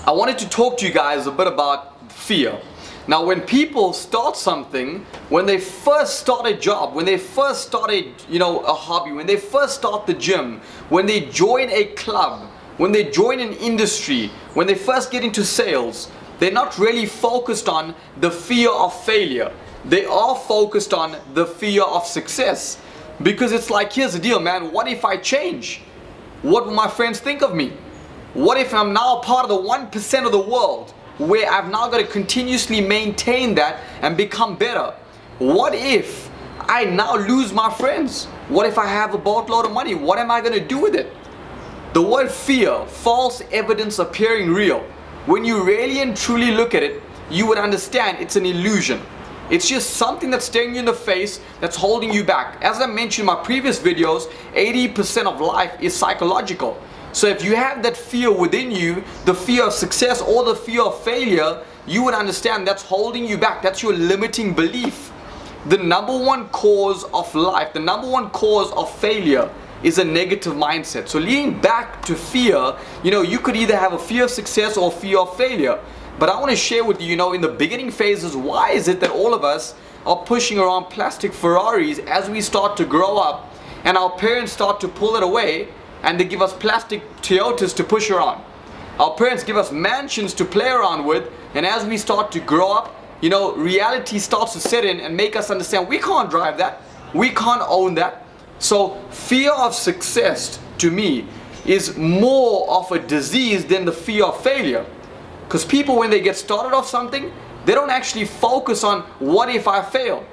I wanted to talk to you guys a bit about fear. Now, when people start something, when they first start a job, when they first start a hobby, when they first start the gym, when they join a club, when they join an industry, when they first get into sales, they're not really focused on the fear of failure. They are focused on the fear of success. Because it's like, here's the deal, man, what if I change? What will my friends think of me? What if I'm now part of the 1% of the world where I've now got to continuously maintain that and become better? What if I now lose my friends? What if I have a boatload of money? What am I going to do with it? The word fear, false evidence appearing real. When you really and truly look at it, you would understand it's an illusion. It's just something that's staring you in the face that's holding you back. As I mentioned in my previous videos, 80% of life is psychological. So if you have that fear within you, the fear of success or the fear of failure, you would understand that's holding you back. That's your limiting belief. The number one cause of life, the number one cause of failure is a negative mindset. So leading back to fear, you could either have a fear of success or fear of failure. But I want to share with you, in the beginning phases, why is it that all of us are pushing around plastic Ferraris as we start to grow up and our parents start to pull it away and they give us plastic Toyotas to push around. Our parents give us mansions to play around with, and as we start to grow up, reality starts to set in and make us understand we can't drive that, we can't own that. So fear of success to me is more of a disease than the fear of failure. Because people, when they get started off something, they don't actually focus on what if I fail.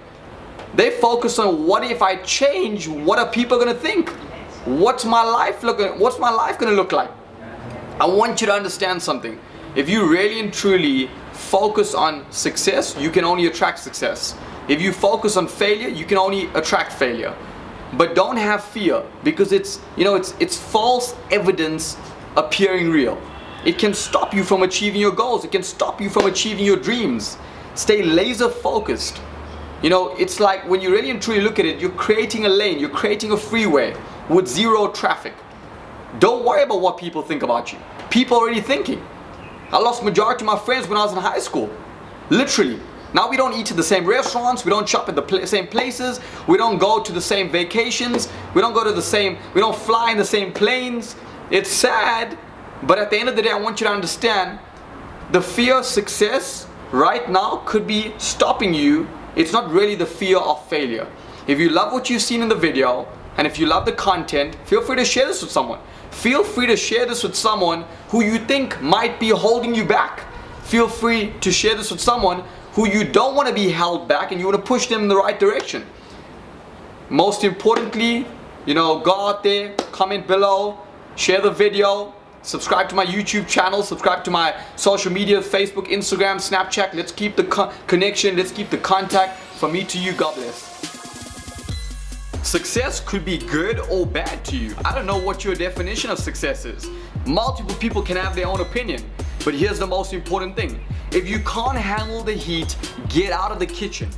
They focus on what if I change, what are people going to think? What's my life going to look like? I want you to understand something. If you really and truly focus on success, you can only attract success. If you focus on failure, you can only attract failure. But don't have fear, because it's false evidence appearing real. It can stop you from achieving your goals. It can stop you from achieving your dreams. Stay laser focused. It's like when you really and truly look at it, you're creating a lane, you're creating a freeway with zero traffic. Don't worry about what people think about you. People are already thinking. I lost majority of my friends when I was in high school. Literally. Now we don't eat at the same restaurants, we don't shop at the same places, we don't go to the same vacations, we don't fly in the same planes. It's sad, but at the end of the day, I want you to understand the fear of success right now could be stopping you. It's not really the fear of failure. If you love what you've seen in the video, and if you love the content, feel free to share this with someone. Feel free to share this with someone who you think might be holding you back. Feel free to share this with someone who you don't want to be held back and you want to push them in the right direction. Most importantly, go out there, comment below, share the video, subscribe to my YouTube channel, subscribe to my social media, Facebook, Instagram, Snapchat. Let's keep the connection, let's keep the contact. From me to you, God bless. Success could be good or bad to you. I don't know what your definition of success is. Multiple people can have their own opinion. But here's the most important thing. If you can't handle the heat, get out of the kitchen.